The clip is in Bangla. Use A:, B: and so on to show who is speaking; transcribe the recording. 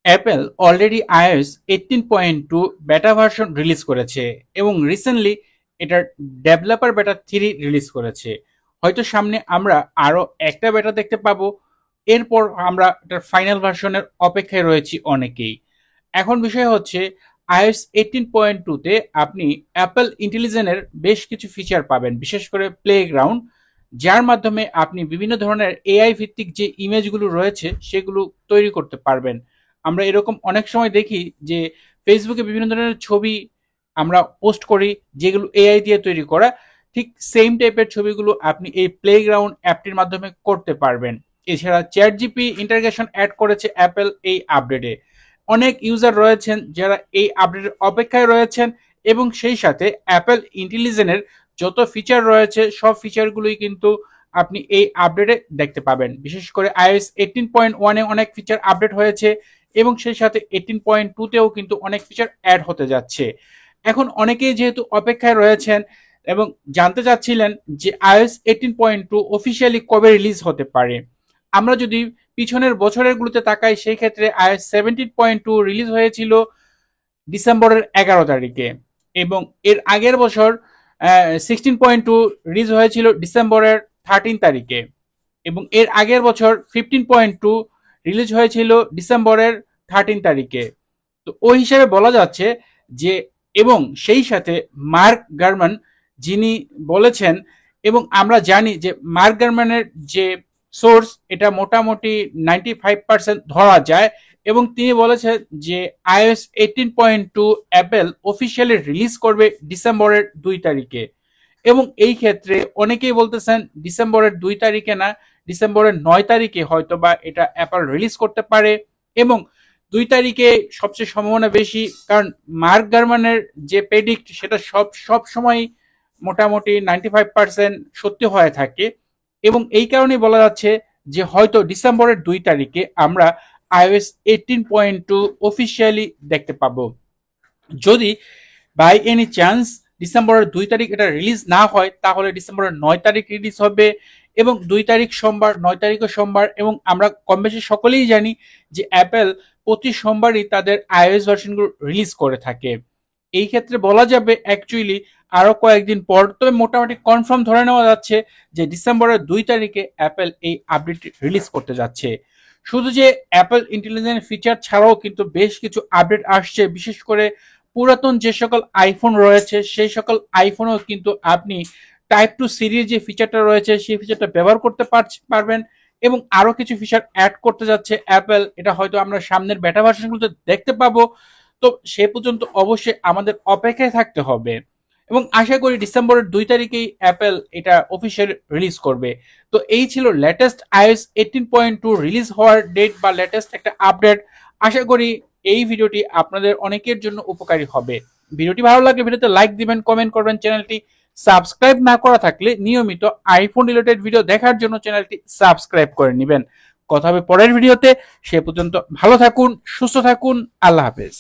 A: অ্যাপেল অলরেডি iOS 18.2 বেটা ভার্সন রিলিজ করেছে এবং রিসেন্টলি এটার ডেভেলপার বেটা 3 রিলিজ করেছে। হয়তো সামনে আমরা আরো একটা বেটা দেখতে পাবো, এরপর আমরা এটার ফাইনাল ভার্সনের অপেক্ষায় রয়েছি অনেকেই। এখন বিষয় হচ্ছে iOS 18.2 তে আপনি অ্যাপেল ইন্টেলিজেন্সের বেশ কিছু ফিচার পাবেন, বিশেষ করে প্লেগ্রাউন্ড, যার মাধ্যমে আপনি বিভিন্ন ধরনের এআই ভিত্তিক যে ইমেজগুলো রয়েছে সেগুলো তৈরি করতে পারবেন। আমরা এরকম অনেক সময় দেখি যে ফেসবুকে বিভিন্ন ধরনের ছবি আমরা পোস্ট করি যেগুলো এআই দিয়ে তৈরি করা, ঠিক সেম টাইপের ছবিগুলো আপনি এই প্লেগ্রাউন্ড অ্যাপটির মাধ্যমে করতে পারবেন। এছাড়া চ্যাট জিপি ইন্টারগ্রেশন অ্যাড করেছে অ্যাপেল এই আপডেটে। অনেক ইউজার রয়েছেন যারা এই আপডেটের অপেক্ষায় রয়েছেন এবং সেই সাথে অ্যাপেল ইন্টেলিজেন্সের যত ফিচার রয়েছে সব ফিচারগুলোই কিন্তু আপনি এই আপডেটে দেখতে পাবেন। বিশেষ করে iOS 18.1 এ অনেক ফিচার আপডেট হয়েছে এবং সেই সাথে 18.2 তেও কিন্তু অনেক ফিচার অ্যাড হতে যাচ্ছে। এখন অনেকেই যেহেতু অপেক্ষায় রয়েছেন এবং জানতে চাচ্ছিলেন যে iOS 18.2 অফিসিয়ালি কবে রিলিজ হতে পারে। আমরা যদি পিছনের বছরের গুলোতে তাকাই, সেই ক্ষেত্রে iOS 17.2 রিলিজ হয়েছিল ডিসেম্বরের 11 তারিখে এবং এর আগের বছর 16.2 রিলিজ হয়েছিল ডিসেম্বরের 13 তারিখে এবং এর আগের বছর 15.2 রিলিজ হয়েছিল ডিসেম্বরের 13 তারিখে। তো ওই হিসাবে বলা যাচ্ছে যে, এবং সেই সাথে মার্ক গারমান যিনি বলেছেন, এবং আমরা জানি যে মার্ক গারমানের যে সোর্স এটা মোটামুটি 95% ধরা যায়, এবং তিনি বলেছেন যে iOS 18.2 অ্যাপেল অফিসিয়ালি রিলিজ করবে ডিসেম্বরের 2 তারিখে। এবং এই ক্ষেত্রে অনেকেই বলতেছেন ডিসেম্বরের 2 তারিখে না, ডিসেম্বরের 9 তারিখে হয়তো বা এটা অ্যাপেল রিলিজ করতে পারে। এবং 2 তারিখে সবচেয়ে সম্ভাবনা বেশি, কারণ মার্ক গারমানের যে প্রেডিক্ট সেটা সব সময় মোটামুটি 95% সত্যি হয়ে থাকে, এবং এই কারণেই বলা যাচ্ছে যে হয়তো ডিসেম্বরের 2 তারিখে আমরা iOS 18.2 অফিসিয়ালি দেখতে পাবো। যদি বাই এনি চান্স ডিসেম্বরের 2 তারিখ এটা রিলিজ না হয়, তাহলে ডিসেম্বরের 9 তারিখ রিলিজ হবে এবং 2 তারিখ সোমবার, 9 তারিখও সোমবার। এবং আমরা কম বেশি সকলেই জানি যে অ্যাপেল প্রতি সোমবারই তাদের iOS ভার্সনগুলো রিলিজ করে থাকে। এই ক্ষেত্রে বলা যাবে অ্যাকচুয়ালি আরো কয়েকদিন পর, তবে মোটামুটি কনফার্ম ধরে নেওয়া যাচ্ছে যে ডিসেম্বরের 2 তারিখে অ্যাপেল এই আপডেট রিলিজ করতে যাচ্ছে। শুধু যে অ্যাপেল ইন্টেলিজেন্স ফিচার ছাড়াও কিন্তু বেশ কিছু আপডেট আসছে, বিশেষ করে পুরাতন যে সকল আইফোন রয়েছে সেই সকল আইফোনও কিন্তু আপনি টাইপ টু সিরিজ যে ফিচারটা রয়েছে সেই ফিচারটা ব্যবহার করতে পারবেন। এবং আরো কিছু ফিচার অ্যাড করতে যাচ্ছে অ্যাপেল, এটা হয়তো আমরা সামনের বেটা ভার্সনগুলোতে দেখতে পাবো। তো সে পর্যন্ত অবশ্যই আমাদের অপেক্ষায় থাকতে হবে এবং আশা করি ডিসেম্বরের 2 তারিখেই অ্যাপেল এটা অফিসিয়াল রিলিজ করবে। তো এই ছিল লেটেস্ট iOS 18.2 রিলিজ হওয়ার ডেট বা লেটেস্ট একটা আপডেট। আশা করি এই ভিডিওটি আপনাদের অনেকের জন্য উপকারী হবে। ভিডিওটি ভালো লাগলে ভিডিওতে লাইক দিবেন, কমেন্ট করবেন, চ্যানেলটি সাবস্ক্রাইব না করা থাকলে নিয়মিত আইফোন রিলেটেড ভিডিও দেখার জন্য চ্যানেলটি সাবস্ক্রাইব করে নেবেন। কথা হবে পরের ভিডিওতে, সে পর্যন্ত ভালো থাকুন, সুস্থ থাকুন, আল্লাহ হাফেজ।